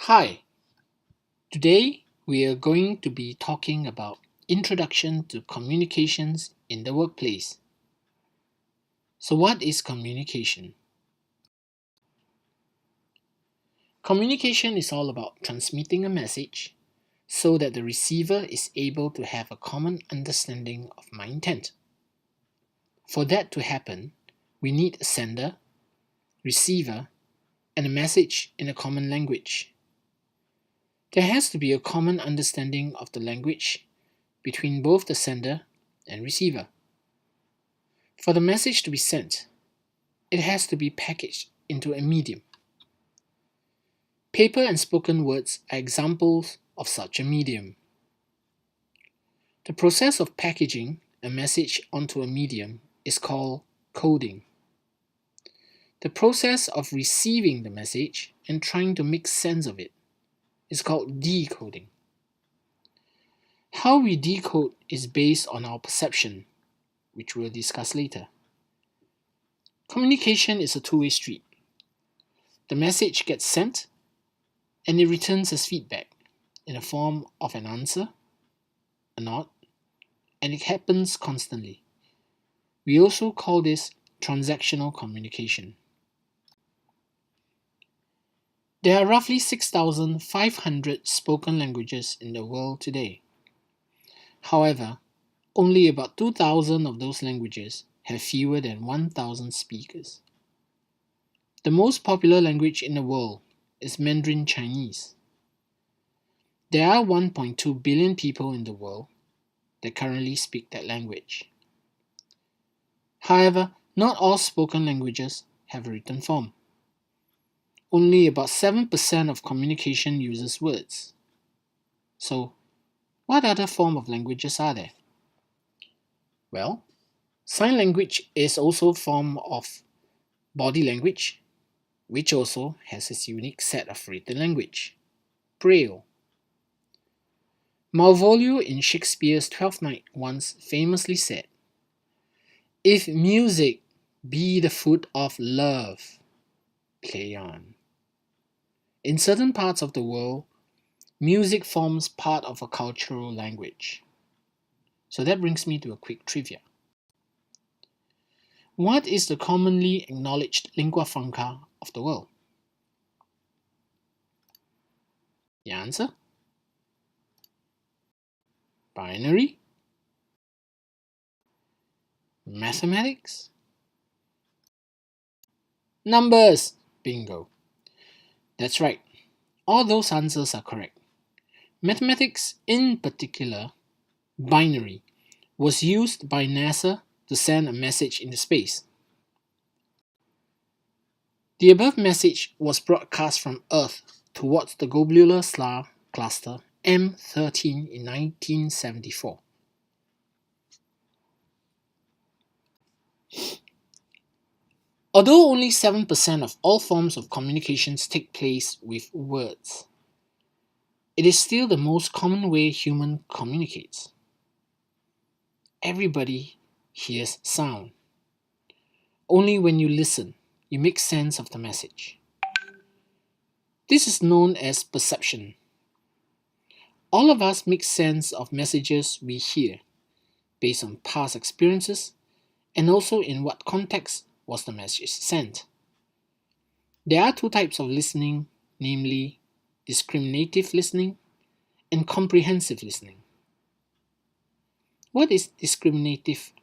Hi, today we are going to be talking about Introduction to Communications in the Workplace. So, what is communication? Communication is all about transmitting a message so that the receiver is able to have a common understanding of my intent. For that to happen, we need a sender, receiver, and a message in a common language. There has to be a common understanding of the language between both the sender and receiver. For the message to be sent, it has to be packaged into a medium. Paper and spoken words are examples of such a medium. The process of packaging a message onto a medium is called coding. The process of receiving the message and trying to make sense of it is called decoding. How we decode is based on our perception, which we'll discuss later. Communication is a two-way street. The message gets sent and it returns as feedback in the form of an answer, a nod, and it happens constantly. We also call this transactional communication. There are roughly 6,500 spoken languages in the world today. However, only about 2,000 of those languages have fewer than 1,000 speakers. The most popular language in the world is Mandarin Chinese. There are 1.2 billion people in the world that currently speak that language. However, not all spoken languages have a written form. Only about 7% of communication uses words. So, what other form of languages are there? Well, sign language is also a form of body language, which also has its unique set of written language, Braille. Malvolio in Shakespeare's Twelfth Night once famously said, "If music be the food of love, play on." In certain parts of the world, music forms part of a cultural language. So that brings me to a quick trivia. What is the commonly acknowledged lingua franca of the world? The answer? Binary? Mathematics? Numbers! Bingo. That's right. All those answers are correct. Mathematics, in particular, binary, was used by NASA to send a message into space. The above message was broadcast from Earth towards the globular star cluster M13 in 1974. Although only 7% of all forms of communications take place with words, it is still the most common way human communicates. Everybody hears sound. Only when you listen, you make sense of the message. This is known as perception. All of us make sense of messages we hear based on past experiences and also in what context was the message sent. There are two types of listening, namely discriminative listening and comprehensive listening. What is discriminative?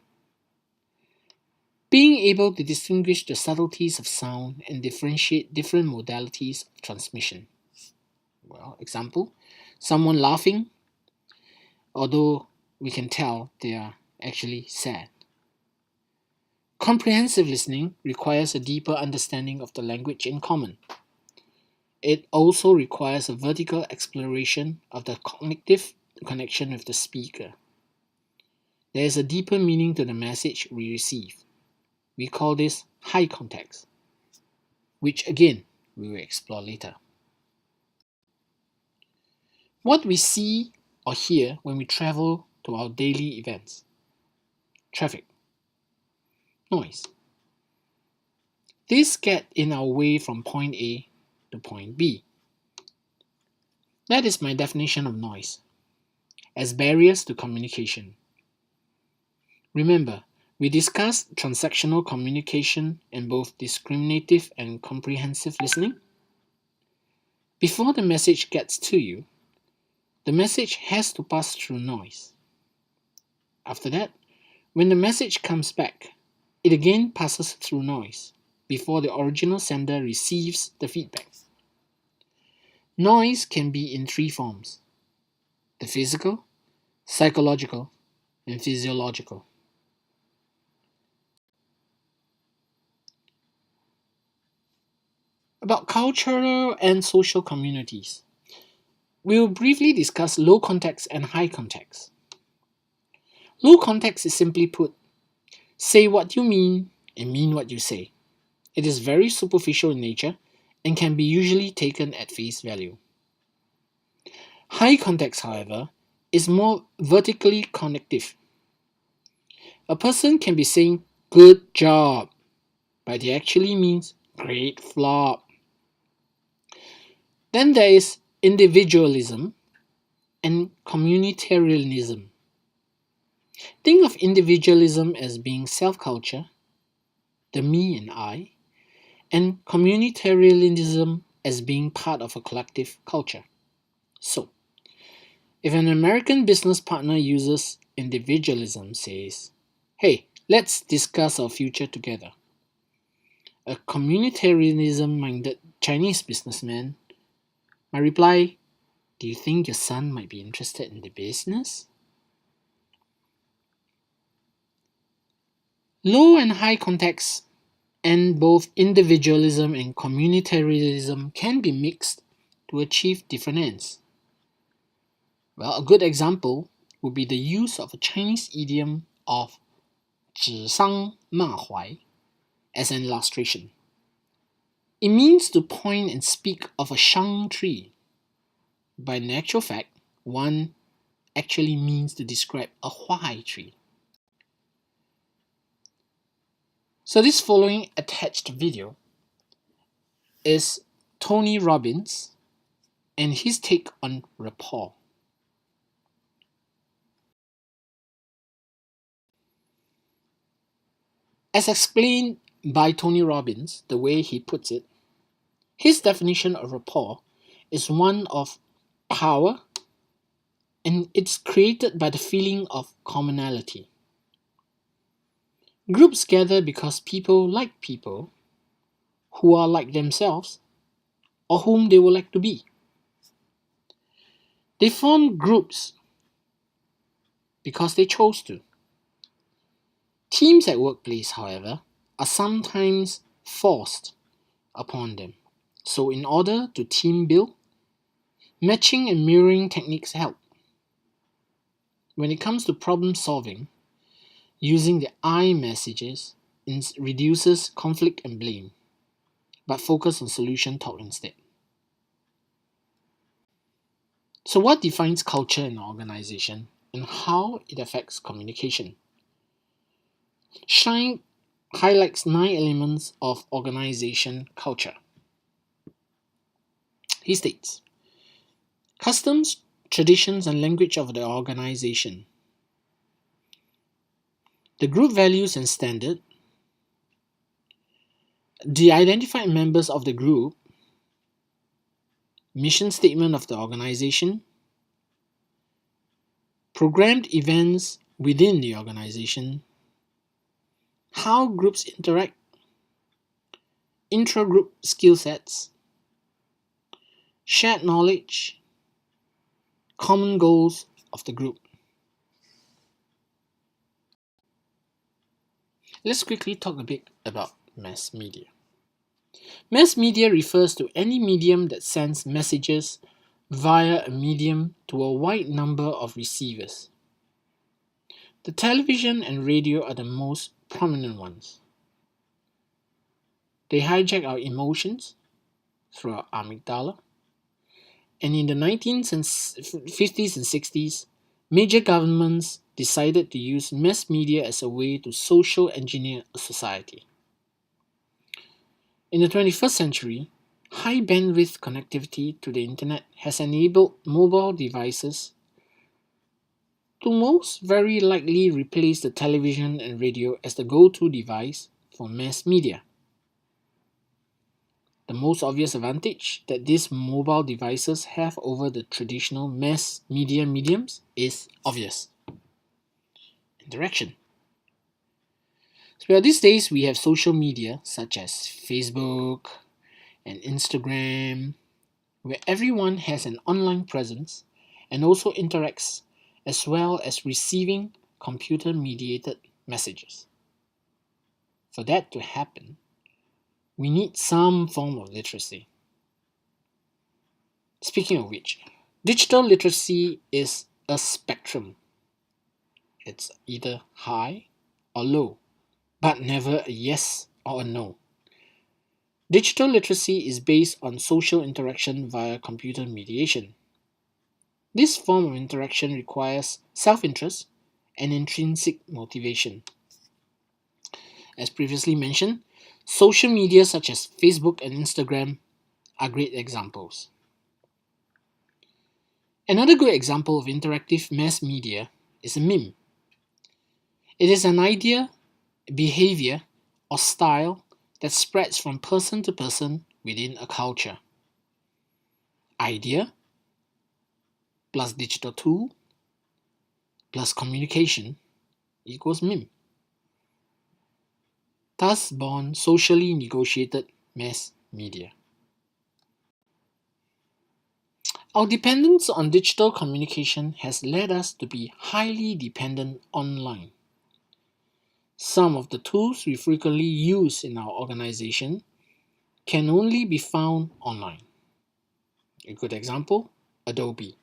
Being able to distinguish the subtleties of sound and differentiate different modalities of transmission. Well, example, someone laughing, although we can tell they are actually sad. Comprehensive listening requires a deeper understanding of the language in common. It also requires a vertical exploration of the cognitive connection with the speaker. There is a deeper meaning to the message we receive. We call this high context, which again we will explore later. What we see or hear when we travel to our daily events. Traffic, noise. These get in our way from point A to point B. That is my definition of noise, as barriers to communication. Remember, we discussed transactional communication and both discriminative and comprehensive listening. Before the message gets to you, the message has to pass through noise. After that, when the message comes back, it again passes through noise before the original sender receives the feedback. Noise can be in three forms: the physical, psychological, and physiological. About cultural and social communities, we will briefly discuss low context and high context. Low context is simply put, say what you mean and mean what you say. It is very superficial in nature and can be usually taken at face value. High context, however, is more vertically connective. A person can be saying good job, but it actually means great flop. Then there is individualism and communitarianism. Think of individualism as being self-culture, the me and I, and communitarianism as being part of a collective culture. So, if an American business partner uses individualism, says, hey, let's discuss our future together. A communitarianism-minded Chinese businessman might reply, do you think your son might be interested in the business? Low and high context and both individualism and communitarianism can be mixed to achieve different ends. Well, a good example would be the use of a Chinese idiom of 指桑骂槐 as an illustration. It means to point and speak of a shang tree, but in actual fact, one actually means to describe a huai tree. So this following attached video is Tony Robbins and his take on rapport. As explained by Tony Robbins, the way he puts it, his definition of rapport is one of power, and it's created by the feeling of commonality. Groups gather because people like people who are like themselves or whom they would like to be. They form groups because they chose to. Teams at workplace, however, are sometimes forced upon them. So in order to team build, matching and mirroring techniques help. When it comes to problem solving, using the I messages reduces conflict and blame, but focus on solution talk instead. So what defines culture in an organization and how it affects communication? Shine highlights 9 elements of organization culture. He states, customs, traditions, and language of the organization, the group values and standard, the identified members of the group, mission statement of the organization, programmed events within the organization, how groups interact, intra-group skill sets, shared knowledge, common goals of the group. Let's quickly talk a bit about mass media. Mass media refers to any medium that sends messages via a medium to a wide number of receivers. The television and radio are the most prominent ones. They hijack our emotions through our amygdala, and in the 1950s and 60s, major governments decided to use mass media as a way to social engineer a society. In the 21st century, High bandwidth connectivity to the internet has enabled mobile devices to most very likely replace the television and radio as the go-to device for mass media. The most obvious advantage that these mobile devices have over the traditional mass media mediums is obvious: interaction. So these days we have social media such as Facebook and Instagram, where everyone has an online presence and also interacts, as well as receiving computer mediated messages. For that to happen, we need some form of literacy. Speaking of which, digital literacy is a spectrum. It's either high or low, but never a yes or a no. Digital literacy is based on social interaction via computer mediation. This form of interaction requires self-interest and intrinsic motivation. As previously mentioned, social media such as Facebook and Instagram are great examples. Another good example of interactive mass media is a meme. It is an idea, behavior, or style that spreads from person to person within a culture. Idea plus digital tool plus communication equals meme. Thus born socially negotiated mass media. Our dependence on digital communication has led us to be highly dependent online. Some of the tools we frequently use in our organization can only be found online. A good example, Adobe.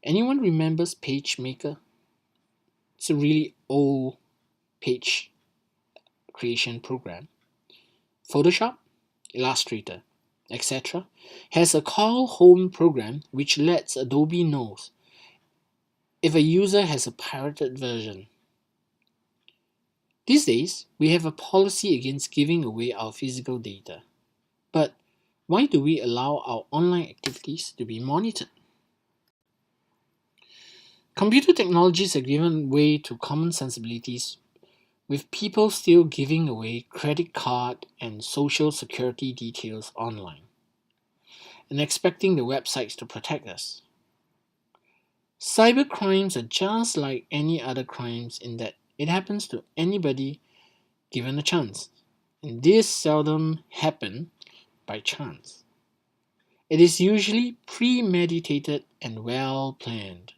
Anyone remembers PageMaker? It's a really old page creation program. Photoshop, Illustrator, etc. has a call home program which lets Adobe know if a user has a pirated version. These days, we have a policy against giving away our physical data. But why do we allow our online activities to be monitored? Computer technologies have given way to common sensibilities, with people still giving away credit card and social security details online, and expecting the websites to protect us. Cyber crimes are just like any other crimes in that it happens to anybody given a chance, and this seldom happen by chance. It is usually premeditated and well planned.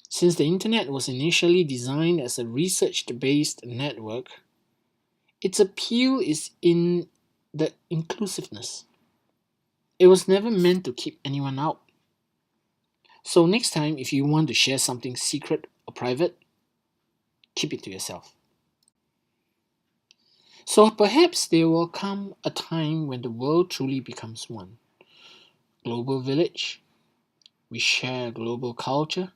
Since the internet was initially designed as a research-based network, its appeal is in the inclusiveness. It was never meant to keep anyone out. So next time, if you want to share something secret or private, keep it to yourself. So perhaps there will come a time when the world truly becomes one. Global village, we share a global culture,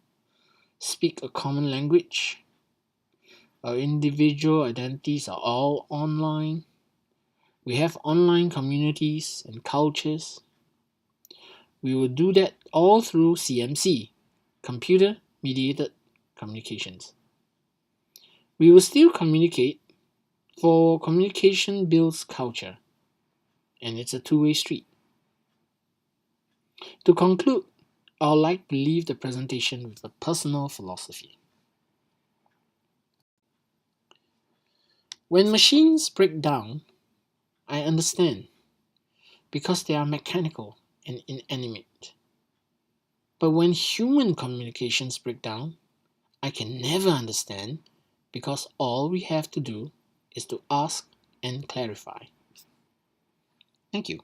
speak a common language, our individual identities are all online. We have online communities and cultures. We will do that all through CMC, computer mediated communications. We will still communicate, for communication builds culture, and it's a two-way street. To conclude, I would like to leave the presentation with a personal philosophy. When machines break down, I understand, because they are mechanical and inanimate. But when human communications break down, I can never understand, because all we have to do is to ask and clarify. Thank you.